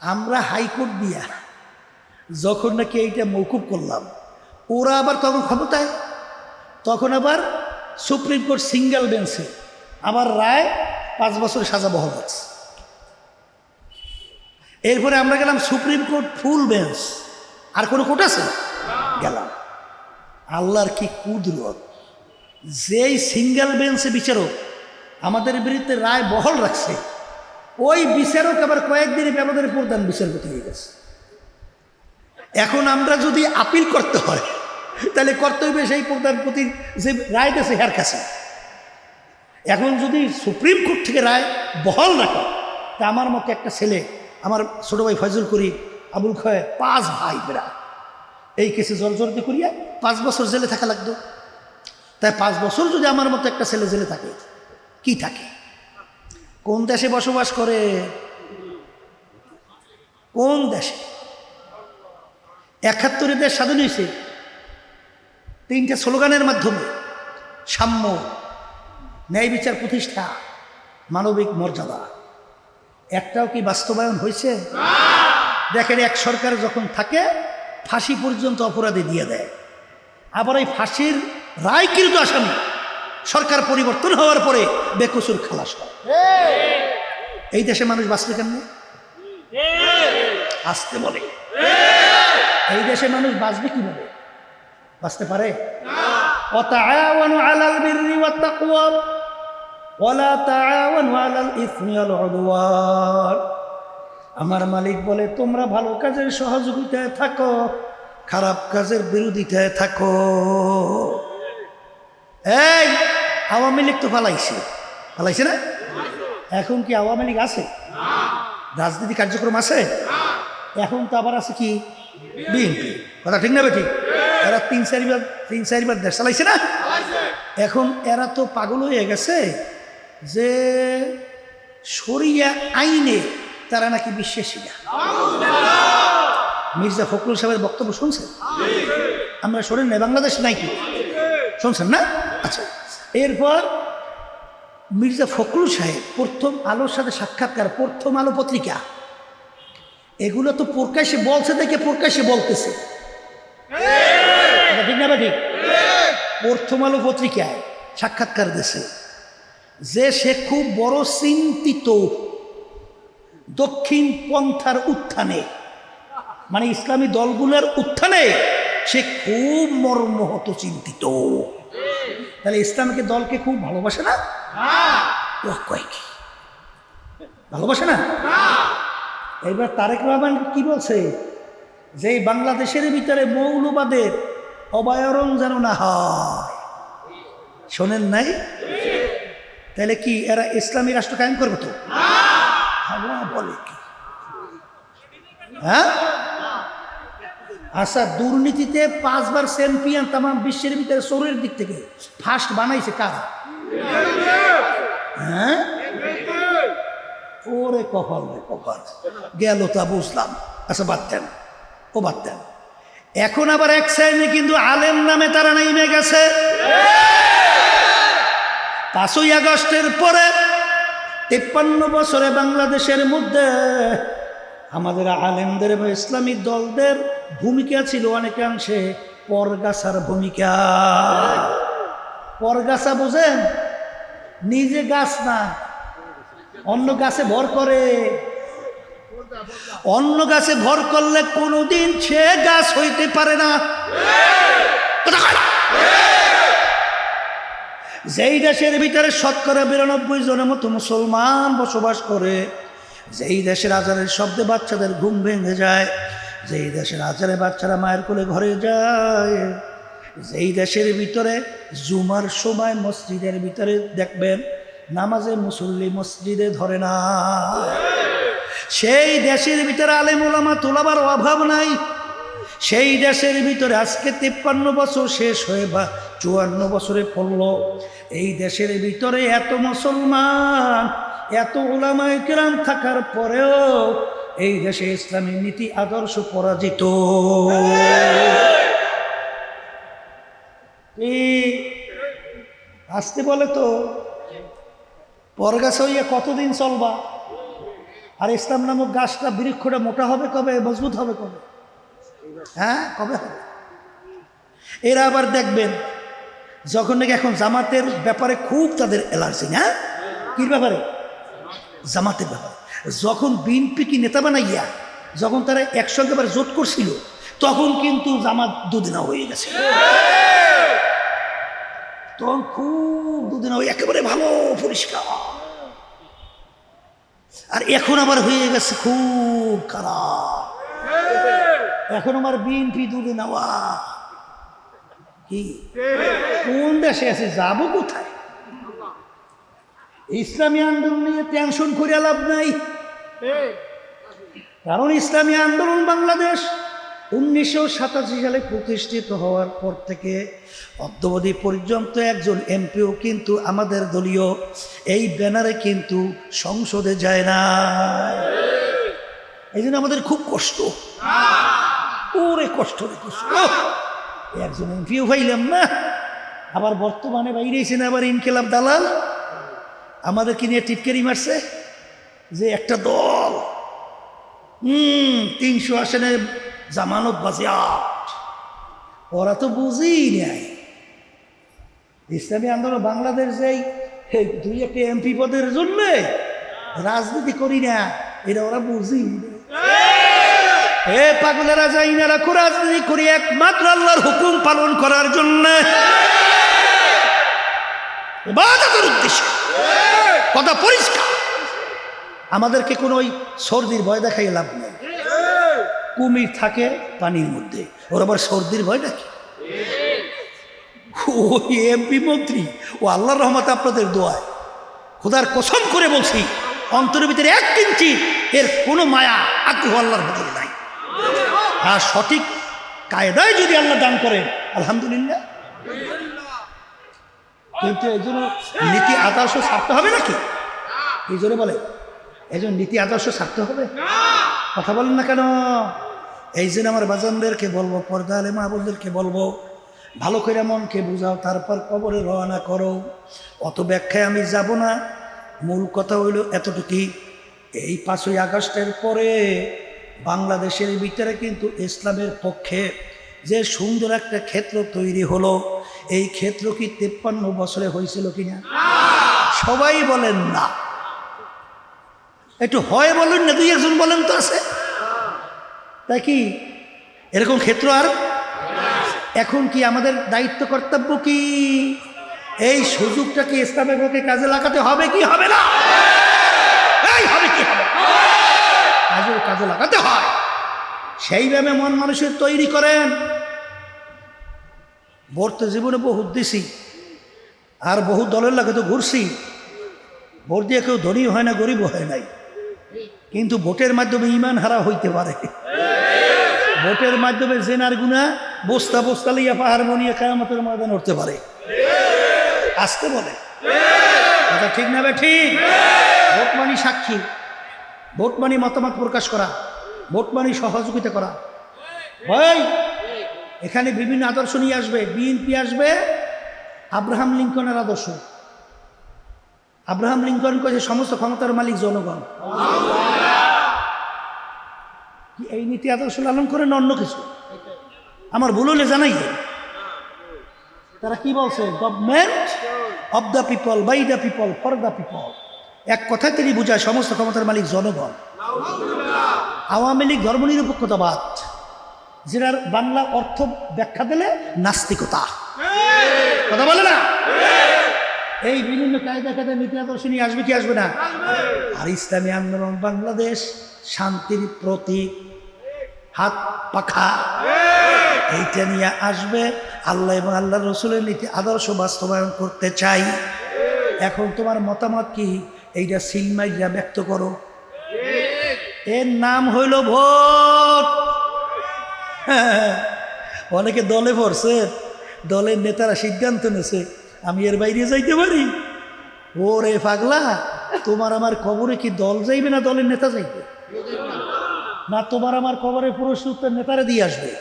আমরা হাইকোর্ট দিয়া যখন নাকি এইটা মৌকুব করলাম, ওরা আবার তখন ক্ষমতায়, তখন আবার সুপ্রিম কোর্ট সিঙ্গেল বেঞ্চে আবার রায় 5 বছর সাজা বহাল আছে। এরপরে আমরা গেলাম সুপ্রিম কোর্ট ফুল বেঞ্চ, আর কোনো কোর্ট আছে? গেলাম। আল্লাহর কি কুদরত, যেই সিঙ্গেল বেঞ্চে বিচারক আমাদের বিরুদ্ধে রায় বহাল রাখছে, ওই বিচারক আবার কয়েকদিনের ব্যবধানে প্রধান বিচারপতি হয়ে গেছে। এখন আমরা যদি আপিল করতে হয়, তাহলে করতে হবে সেই প্রধানপতির যে রায় দিয়েছে হের কাছে। এখন যদি সুপ্রিম কোর্ট থেকে রায় বহাল রাখে, তা আমার মতো একটা ছেলে, আমার ছোটো ভাই ফয়জুল করিম, আবুল খয়, 5 ভাই বেড়া এই কেসে জলজরতে করিয়া 5 বছর জেলে থাকা লাগতো। তাই 5 বছর যদি আমার মতো একটা ছেলে জেলে থাকে, কি থাকে? কোন দেশে বসবাস করে? কোন দেশে? 71 দেশ স্বাধীন হয়েছে 3টা স্লোগানের মাধ্যমে: সাম্য, ন্যায় বিচার প্রতিষ্ঠা, মানবিক মর্যাদা। একটাও কি বাস্তবায়ন হয়েছে? দেখেন, এক সরকার যখন থাকে ফাঁসি পর্যন্ত অপরাধী দিয়ে দেয়, আবার এই ফাঁসির রায় কিন্তু আসামি সরকার পরিবর্তন হওয়ার পরে বেকসুর খালাস হয়। এই দেশে মানুষ বাঁচবে কেমনে? আসতে বলে, এই দেশে মানুষ বাঁচবে কিভাবে? বাঁচতে পারে? ওয়াতাআওয়ানু আলাল বিররি ওয়াত তাকওয়া ওয়ালা তাআওয়ানু আলাল ইসমি ওয়াল উদওয়ান। আমার মালিক বলে, তোমরা ভালো কাজের সহযোগিতায় থাকো, খারাপ কাজের বিরোধিতায় থাকো। এই আওয়ামী লীগ তো পালাইছে না? এখন কি আওয়ামী লীগ আছে? রাজনীতি কার্যক্রম আছে? এখন তো আবার আছে কি বিএনপি। কথা ঠিক না বেঠিক? এরা তিন চারবার দেশ চালাইছে না? এখন এরা তো পাগল হয়ে গেছে যে শরিয়া আইনে তারা নাকি বিশ্বাসী না। মির্জা ফখরুল সাহেবের বক্তব্য শুনছেন? আমরা শোনেন না? বাংলাদেশ নাই কি শুনছেন না? আচ্ছা, এরপর মির্জা ফখরুল সাহেব প্রথম আলোর সাথে সাক্ষাৎকার, প্রথম আলো পত্রিকা, এগুলো তো প্রকাশ্যে বলছে, দেখে প্রকাশ্যে বলতেছে। ঠিক না ঠিক? প্রথম আলো পত্রিকায় সাক্ষাৎকার দিয়েছে যে সে খুব বড় চিন্তিত দক্ষিণ পন্থার উত্থানে, মানে ইসলামী দলগুলোর উত্থানে সে খুব মর্মাহত চিন্তিত। তাহলে ইসলামকে দলকে খুব ভালোবাসে না? ও কয় কি ভালোবাসে না? এইবার তারেক রহমান কি বলছে, যে বাংলাদেশের ভিতরে মৌলবাদের অভয়ারণ্য যেন না হয়। শোনেন নাই? তাহলে কি এরা ইসলামী রাষ্ট্র কায়েম করবে? তো বলে কি? হ্যাঁ, আচ্ছা, দুর্নীতিতে 5 বার চ্যাম্পিয়ন তাম বিশ্বের ভিতরে চোরের দিক থেকে ফার্স্ট বানাইছে কারা? হ্যাঁ, ওরে কপাল রে কপাল গেল, তা বুঝলাম। আচ্ছা, বাদ দেন। এখন আবার এক শ্রেণী কিন্তু আলেম নামে তারা নেমে গেছে। 5ই আগস্টের পরে 53 বছরে বাংলাদেশের মধ্যে আমাদের আলেমদের বা ইসলামিক দলদের ভূমিকা ছিল অনেকাংশে পরগাছার ভূমিকা। পরগাছা বুঝেন? নিজে গাছ না, অন্য গাছে ভর করে। অন্য গাছে ভর করলে কোনোদিন সে গাছ হইতে পারে না। যেই দেশের ভিতরে 92% জনের মতো মুসলমান বসবাস করে, যেই দেশের আজানের শব্দে বাচ্চাদের ঘুম ভেঙে যায়, যেই দেশের আজারে বাচ্চারা মায়ের কোলে ঘরে যায়, যেই দেশের ভিতরে জুমার সময় মসজিদের ভিতরে দেখবেন নামাজে মুসল্লি মসজিদে ধরে না, সেই দেশের ভিতরে আলেম ওলামা তোলাবার অভাব নাই। সেই দেশের ভিতরে আজকে 53 বছর শেষ হয়ে বা 54 বছরে পড়ল, এই দেশের ভিতরে এত মুসলমান, এত ওলামায়ে কেরাম থাকার পরেও এই দেশে ইসলামী নীতি আদর্শ পরাজিত। আসতে বলে তো পরগাছা হইয়া কতদিন চলবা? আর ইসলাম নামক গাছটা, বৃক্ষটা মোটা হবে কবে? মজবুত হবে কবে? হ্যাঁ, কবে হবে? এরা আবার দেখবেন যখন নাকি এখন জামাতের ব্যাপারে খুব তাদের অ্যালার্জি। হ্যাঁ, কি ব্যাপারে? জামাতের ব্যাপারে। যখন বিএনপি কি নেতা বানাইয়া যখন তারা একসঙ্গে আবার জোট করছিল, তখন কিন্তু জামাত দুদিনা হয়ে গেছে। তখন খুব দুদিনা হয়ে একেবারে ভালো পরিষ্কার, আর এখন আবার হয়ে গেছে খুব খারাপ। এখন আমার বিএনপি দুদিন নেওয়া কি কোন দেশে আছে, যাব কোথায়? ইসলামী আন্দোলন নিয়ে টেনশন করে লাভ নাই, কারণ ইসলামী আন্দোলন বাংলাদেশ 1987 সালে প্রতিষ্ঠিত হওয়ার পর থেকে অদ্যাবধি পর্যন্ত একজন এমপিও কিন্তু আমাদের দলীয় এই ব্যানারে কিন্তু সংসদে যায় না। এই জন্য আমাদের খুব কষ্ট, ওরে কষ্ট রে কষ্ট, একজন এমপিও পাইলাম না। আবার বর্তমানে বাইরেছেন আবার ইনকিলাব দালাল, আমাদেরকে নিয়ে টিটকারি মারছে। যে একটা দল 300 আসনে জামানত বাজেয়াপ্ত, ওরা তো বুঝেই নাই ইসলামী আন্দোলন বাংলাদেশ যেই 2-1 এমপি পদের জন্য রাজনীতি করি না, এটা ওরা বুঝি পাগলেরা যাই না, রাখো রাজনীতি করি একমাত্র আল্লাহর হুকুম পালন করার জন্য, ইবাদতের উদ্দেশ্যে। কথা পরিষ্কার। আমাদেরকে কোনো ওই সর্দির ভয় দেখাই লাভ নেই। কুমির থাকে পানির মধ্যে, ওর আবার সর্দির ভয় দেখে। ওই এমপি মন্ত্রী ও আল্লাহর রহমতে আপনাদের দোয়ায় খোদার কসম করে বলছি, অন্তরের ভিতরে 1 ইঞ্চি এর কোনো মায়া আগ্রহ আল্লাহর ভিতরে নাই। আর সঠিক কায়দায় যদি আল্লাহ দান করেন আলহামদুলিল্লাহ। কিন্তু এই জন্য নীতি আদর্শ ছাড়তে হবে নাকি? এই জন্য বলে এই জন্য নীতি আদর্শ ছাড়তে হবে, কথা বলেন না কেন? এই জন্য আমার বাজানদেরকে বলবো, পর্দা আলে মা বোনদেরকে বলবো, ভালো করে মনকে বুঝাও, তারপর কবরে রওনা করো। অত ব্যাখ্যায় আমি যাব না। মূল কথা হইল এতটুকুই, এই 5ই আগস্টের পরে বাংলাদেশের ভিতরে কিন্তু ইসলামের পক্ষে যে সুন্দর একটা ক্ষেত্র তৈরি হলো, এই ক্ষেত্র কি 53 বছরে হয়েছিল কিনা? সবাই বলেন না, একটু হয় বলেন না, 2-1 জন বলেন তো আছে। তাই কি এরকম ক্ষেত্র আর এখন কি আমাদের দায়িত্ব কর্তব্য কি এই সুযোগটাকে ইসলামের পক্ষে কাজে লাগাতে হবে কি হবে না? এই হবে কি হবে, কাজে লাগাতে হয়। সেইভাবে মন মানুষের তৈরি করেন। ভোট তো জীবনে বহুত দিছি, আর বহু দলের লাগে তো ঘুরছি। ভোট দিয়ে কেউ ধনী হয় না, গরিব হয় নাই, কিন্তু ভোটের মাধ্যমে ইমান হারা হইতে পারে। ভোটের মাধ্যমে জেনার গুণা বস্তা বস্তা লইয়া পাহাড় বনিয়ে কিয়ামতের ময়দান উঠতে পারে। আসতে বলে কথা ঠিক না? ঠিক। ভোট মানি সাক্ষী, ভোট মানি মতামত প্রকাশ করা, ভোট মানি সহযোগিতা করা। ভাই এখানে বিভিন্ন আদর্শ নিয়ে আসবে। বিএনপি আসবে আব্রাহাম লিঙ্কনের আদর্শ। আব্রাহাম লিঙ্কন কয়েছে সমস্ত ক্ষমতার মালিক জনগণ। এই নীতি আদর্শ লালন করে না অন্য কিছু? আমার ভুল হলে জানাই। তারা কি বলছে? Government of the people, by the people, for the people. এক কথায় তিনি বোঝায় সমস্ত ক্ষমতার মালিক জনগণ। আওয়ামী লীগ ধর্মনিরপেক্ষতাবাদ, যেটার বাংলা অর্থ ব্যাখ্যা দিলে নাস্তিকতা। কথা বলে না? এই বিভিন্ন কায়দা কায়দা নীতি আদর্শ নিয়ে আসবে কি আসবে না? আর ইসলামী আন্দোলন বাংলাদেশ শান্তির প্রতীক, হাত পাখা, এইটা নিয়ে আসবে। আল্লাহ এবং আল্লাহ রসুলের নীতি আদর্শ বাস্তবায়ন করতে চাই। এখন তোমার মতামত কি? এইটা সিলমাইয়া ব্যক্ত করো। এর নাম হইল ভোট। অনেকে দলে পড়ছে, দলের নেতারা সিদ্ধান্ত নেছে আমি এর বাইরে যাইতে পারি। ওরে পাগলা, তোমার আমার কবরে কি দল যাইবে না দলের নেতা যাইবে? না তোমার আমার কবরের প্রশ্ন উত্তর নেতারা দিয়ে আসবে?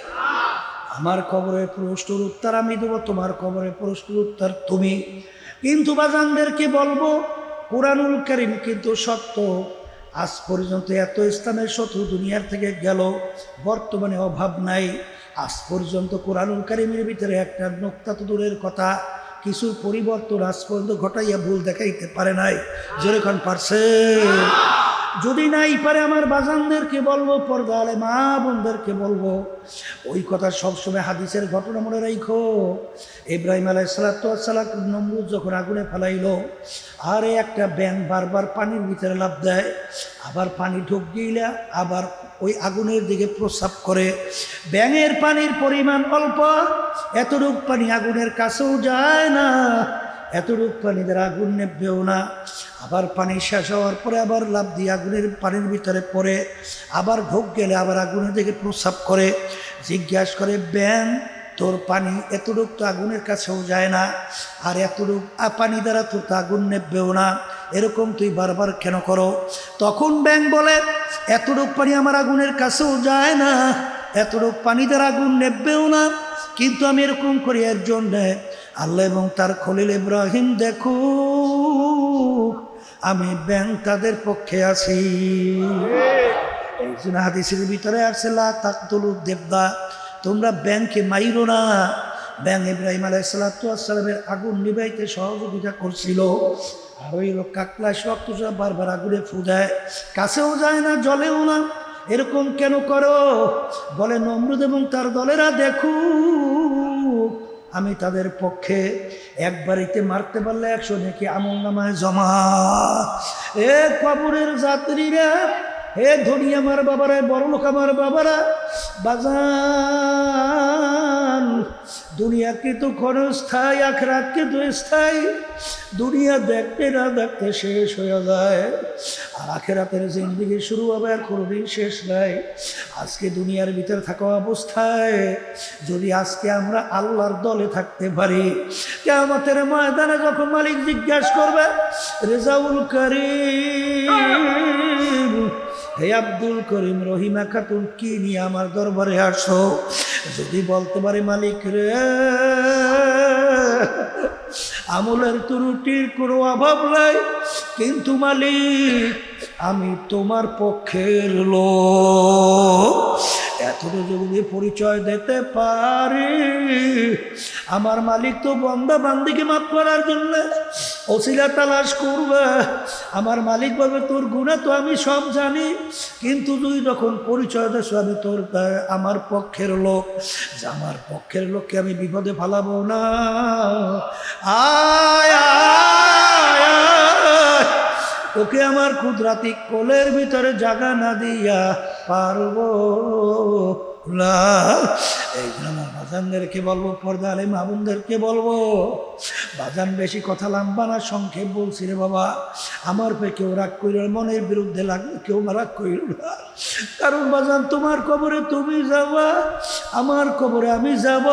আমার কবরের প্রশ্নের উত্তর আমি দেবো, তোমার কবরের প্রশ্নের উত্তর তুমি। কিন্তু বাজানদেরকে বলবো, কুরআনুল কারীম কিন্তু সত্য। আজ পর্যন্ত এত ইসলামের শত্রু দুনিয়ার থেকে গেল, বর্তমানে অভাব নাই। আজ পর্যন্ত কুরআনুল কারীমের ভিতরে একটা নুকতা তো দূরের কথা, কিছু পরিবর্তন আজ পর্যন্ত ঘটাইয়া ভুল দেখাইতে পারে নাই। যেরকম পারছে, যদি নাই পারে আমার বাজানদেরকে বলবো, পর্দা আলে মা বোনদেরকে বলবো, ওই কথা সবসময় হাদিসের ঘটনা মনে রাখো। ইব্রাহিম আলাইহিস সালাম নমরুদ যখন আগুনে ফেলাইলো, আরে একটা ব্যাঙ বারবার পানির ভিতরে লাফ দেয়, আবার পানি ঢুক গিলা আবার ওই আগুনের দিকে প্রস্রাব করে। ব্যাঙের পানির পরিমাণ অল্প, এতটুক পানি আগুনের কাছেও যায় না, এতটুক পানি দ্বারা আগুন নেবেও না। আবার পানি শেষ হওয়ার পরে আবার লাফ দিয়ে আগুনের পানির ভিতরে পড়ে, আবার ঢোক গেলে আবার আগুনের দিকে প্রস্রাব করে। জিজ্ঞাসা করে, ব্যাঙ তোর পানি এতটুক তো আগুনের কাছেও যায় না, আর এতটুক পানি দ্বারা তোর তো আগুন নেবেও না, এরকম তুই বারবার কেন করো? তখন ব্যাঙ বলে, এতটুক পানি আমার আগুনের কাছেও যায় না, এতটুক পানি দ্বারা আগুন নেবেও না, কিন্তু আমি এরকম করি এর জন্যে আল্লাহ এবং তার খলিল ইব্রাহিম দেখো আমি ব্যাংক তাদের পক্ষে আছি। এই জন্য হাদিসের ভিতরে আসছে লা তাকতুলু দেবদা, তোমরা ব্যাংকে মাইরো না। ব্যাং ইব্রাহিম আলাইহিসসালামের আগুন নিবাইতে সহযোগিতা করছিল, আর ওই কাকলা শক্ত বারবার আগুনে ফু দেয়, কাছেও যায় না, জলেও না। এরকম কেন করো? বলে নমরুদ এবং তার দলেরা দেখুক আমি তাদের পক্ষে। এক বাড়িতে মারতে পারলে 100 নাকি আমল নামায় জমা। এ কবরের যাত্রীরা, হে ধনী আমার বাবারা, বড় লোক আমার বাবারা, বাজান, দুনিয়া কিন্তু ক্ষণস্থায়ী, আখিরাত কিন্তু স্থায়ী। দুনিয়া দেখতে না দেখতে শেষ হয়ে যায়, আর আখিরাতের জিন্দেগি শুরু হবে আর কোনোদিন শেষ নাই। আজকে দুনিয়ার ভিতরে থাকা অবস্থায় যদি আজকে আমরা আল্লাহর দলে থাকতে পারি, কিয়ামতের ময়দানে যখন মালিক জিজ্ঞাসা করবে, রেজাউল করিম, হে আব্দুল করিম, রহিমা খাতুন, কি নিয়ে আমার দরবারে আসো? যদি বলতে পারে মালিক রে, আমলের ত্রুটির কোনো অভাব নাই, কিন্তু মালিক আমি তোমার পক্ষের লোক, এতটা যদি পরিচয় দিতে পারি, আমার মালিক তো বান্দা বান্দিকে মাফ করার জন্য ওসিলা তালাশ করবে। আমার মালিক বলবে, তোর গুনাহ তো আমি সব জানি, কিন্তু তুই যখন পরিচয় দেশ আমি তোর আমার পক্ষের লোক, যে আমার পক্ষের লোককে আমি বিপদে ফালাবো না। আয় আয় আয়, ওকে আমার কুদরাতি কোলের ভিতরে জায়গা না দিয়া পারবো না। এই জন্য আমার বাজানদেরকে বলবো, পর্দা আলে মামুনদেরকে বলবো, বাজান বেশি কথা লম্বা না, সংক্ষেপ বলছি রে বাবা। আমার পে কেউ রাগ করিল, মনের বিরুদ্ধে লাগলে কেউ রাগ করিল না, কারণ বাজান তোমার কবরে তুমি যাবা, আমার কবরে আমি যাব।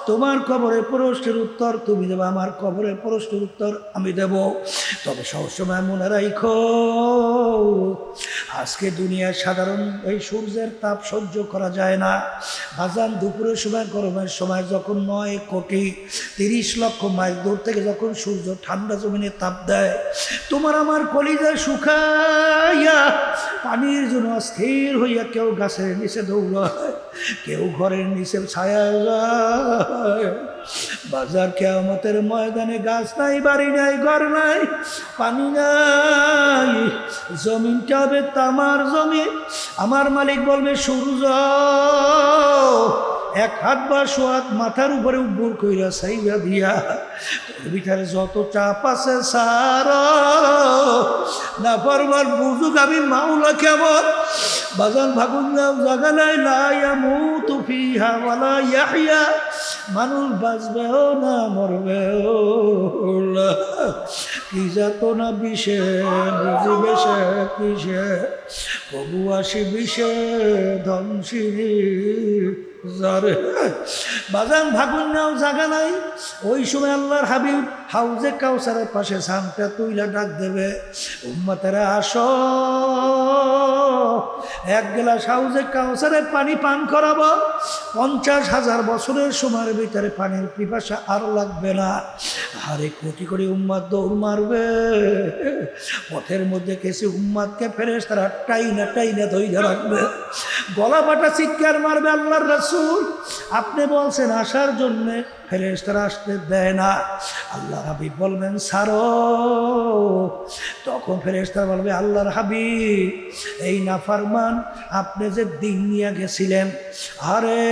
তোমার কবরে প্রশ্নের উত্তর তুমি দেবে, আমার কবরে প্রশ্নের উত্তর আমি দেব। তবে সবসময় মনে রাখো, আজকে দুনিয়ার সাধারণ এই সূর্যের তাপ সহ্য করা যায় না। বাজান দুপুরের সময়, গরমের সময় যখন 9,30,00,000 মাইল দূর থেকে যখন সূর্য ঠান্ডা জমিনে তাপ দেয়, তোমার আমার কলিজা শুকাইয়া পানির জন্য স্থির হইয়া কেউ গাছের নিচে দৌড়ায়, কেউ ঘরের নিচে ছায়া যায়। বাজার কিয়ামতের ময়দানে গাছ নাই, বাড়ি নাই, ঘর নাই, পানি নাই, জমিনটা হবে তামার জমি। আমার মালিক বলবে, সূর্য 1 হাত বা 100 হাত মাথার উপরে উব্বুর কইরা সাইবা দিয়া, তোর ভিতরে যত চাপ আছে সার না পারবার বুঝুক আমি মাওলা কেমন। বাজান ভাগুন নাও জাগা নাই, লা ইয়ামুতু ফিহা ওয়ালা ইয়াহইয়া, মানুষ বাঁচবেও না মরবেও না। কি যাত না বিষে বুঝিবে সে কিসে, কবু আসি বিষে ধ্বংসিনী যারে। বাজান ভাগুন নাও জাগা নাই, ওই সময় আল্লাহর হাবিব হাউজে কাউসারের পাশে সামটা তুইলা ডাক দেবে, উম্মতেরা আসো, 1 গ্লাস হাউজে কাউসারের পানি পান করাবো। 50,000 বছরের সময়ের ভিতরে পানির পিপাসা আর লাগবে না। আরে কোটি কোটি উম্মাদ দৌড় মারবে, পথের মধ্যে কেসে উম্মাদকে ফেরেশতারা টাইনা টাইনা ধইরা রাখবে, গলা বাটা চিৎকার মারবে, আল্লাহর রাসূল আপনি বলছেন আসার জন্যে, ফেরেশতারা আসতে দেয় না। আল্লাহর হাবিব বলবেন ছাড়ো, তখন ফেরেশতারা বলবে, আল্লাহর হাবিব এই নাফরমান আপনি যে দিন নিয়ে গেছিলেন, আরে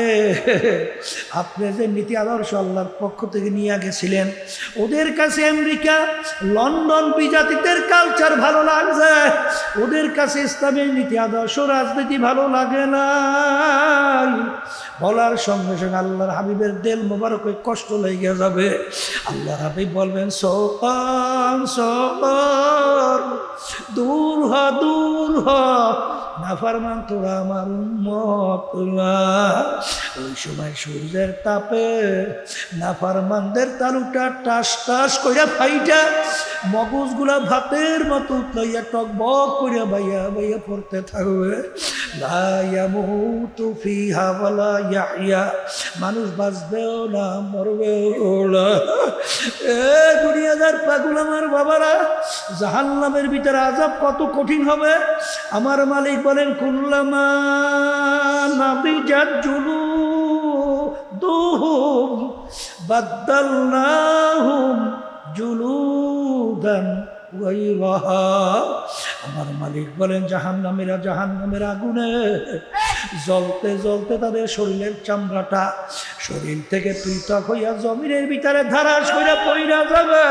আপনি যে নীতি আদর্শ আল্লাহর পক্ষ থেকে নিয়ে গেছিলেন, ওদের কাছে আমেরিকা লন্ডন বিজাতিদের কালচার ভালো লাগছে, ওদের কাছে ইসলামের নীতি আদর্শ রাজনীতি ভালো লাগে না। বলার সঙ্গে সঙ্গে আল্লাহর হাবিবের দিল মোবারক কষ্ট লেগে যাবে। আল্লাহর হাবিব বলবেন, সকাল সকাল দূর হ দূর হ, নাফরমান তোরা আমার উম্মত। ওই সময় সূর্যের তাপে নাফরমানদের তালুটা টাস টাস কইরা ফাইটা মগজগুলা ভাতের মতো উতলাইয়া টকবক করিয়া বাইয়া বাইয়া পড়তে থাকবে। লা ইয়ামুতু ফিহা ওয়ালা ইয়াহইয়া, মানুষ বাঁচবেও না মরবেও না। এ দুনিয়াদার পাগল আমার বাবারা, জাহান্নামের ভিতরে আযাব কত কঠিন হবে। আমার মালিক বলেন কুল্লামা নাদিজাত জুলুদুহুম বাদদালনাহুম জুলুদান গায়রাহা। আমার মালিক বলেন জাহান্নামের আগুনে জ্বলতে জ্বলতে তাদের শরীরের চামড়াটা শরীর থেকে পৃথক হইয়া জমিনের ভিতরে ধারাস হইয়া পইরা যাবে।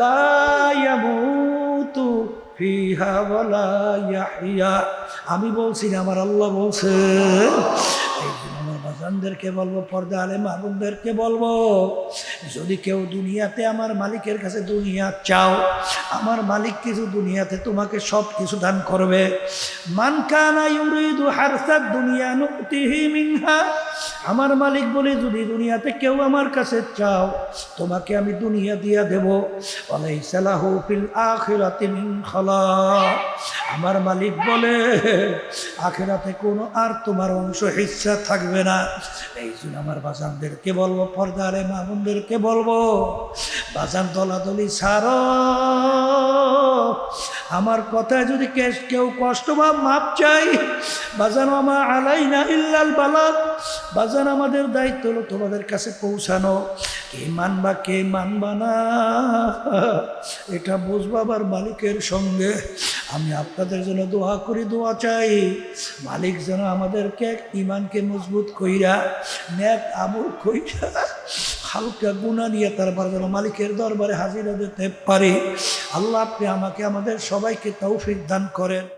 লা ইয়ামুতু ফিহা ওয়ালা ইয়াহইয়া। আমি বলছি না, আমার আল্লাহ বলছে। এই জন্য আমার বাজানদেরকে বলবো, পর্দা আলে মাহবুবদেরকে বলবো, যদি কেউ দুনিয়াতে আমার মালিকের কাছে দুনিয়া চাও, আমার মালিক কিছু দুনিয়াতে তোমাকে সব কিছু দান করবে। মান কানা ইউরিদু হারসাদ দুনিয়া নুতিহি মিনহা। আমার মালিক বলে, যদি দুনিয়াতে কেউ আমার কাছে চাও, তোমাকে আমি দুনিয়া দিয়া দেব। ওয়ালাইসা লাহু ফিল আখিরাতি মিন খালাক। আমার মালিক বলে, আখিরাতে কোনো আর তোমার অংশ হিস্সা থাকবে না। এই জন্য আমার বাজানদেরকে বলবো, পর্দারে মামুনদেরকে বলবো, বাজান দলাদলি ছাড়ো। আমার কথায় যদি কেউ কষ্ট বা মাপ চাই, বাজান আমা আলাইনা ইল্লাল বালাগ। বাজান আমাদের দায়িত্ব হলো তোমাদের কাছে পৌঁছানো। কে মানবা কে মানবা না এটা বুঝবা আবার মালিকের সঙ্গে। আমি আপনাদের জন্য দোয়া করি, দোয়া চাই, মালিক যেন আমাদেরকে ইমানকে মজবুত কইরা নেক আমল কইরা হালকা গুনাহ নিয়ে তারপর যেন মালিকের দরবারে হাজিরা দিতে পারি। আল্লাহ আপনি আমাকে আমাদের সবাইকে তৌফিক দান করেন।